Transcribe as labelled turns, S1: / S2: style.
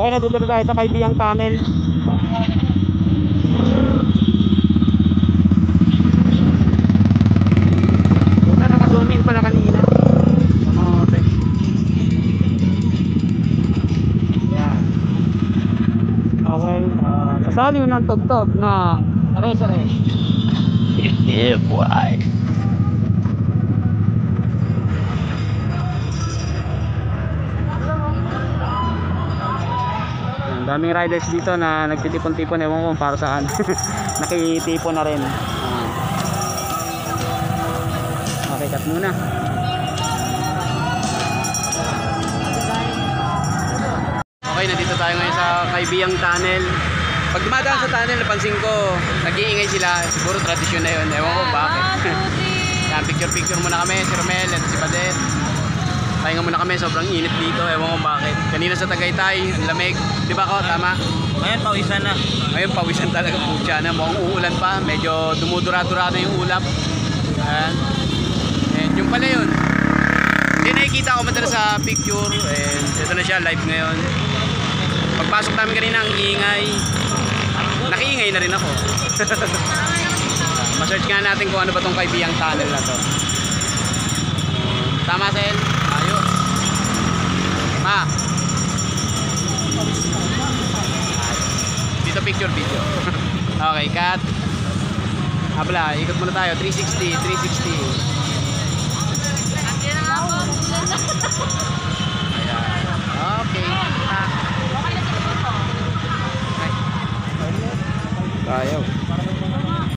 S1: Okay na, dito na tayo sa Kaibiyang Tunnel. Naka-zoom in pala kanina. Okay. Yan. Okay, sasali yun ng tugtog na race. Yeah, boy. Daming riders dito na nagtitipon-tipon, ewan ko para saan. Nakitipon na rin. Okay, cut muna. Okay, nandito tayo ngayon sa Kaibiyang Tunnel. Pag dumadaan sa tunnel, napansin ko nag-iingay sila. Siguro tradisyon na yun, ewan ko bakit. Yan, picture muna kami, si Romel at si Padet. Pahinga muna kami, sobrang init dito, ewan ko bakit. Kanina sa Tagaytay, ang lamig, di ba ko, tama?
S2: Ngayon pawisan na.
S1: Ngayon pawisan talaga, putya na. Mukhang uulan pa, medyo dumudura-dura na yung ulap. Ayan. And yung pala yun, hindi nakikita ko madalas sa picture. And ito na siya, live ngayon. Pagpasok namin kanina, ang ingay. Nakiingay na rin ako. Ma-search nga natin kung ano ba tong Kaibiyang Tunnel na to. Tama, Sel? Ayos. Ma. Dito picture video. Okay, cut. Habla, ikot muna tayo. 360.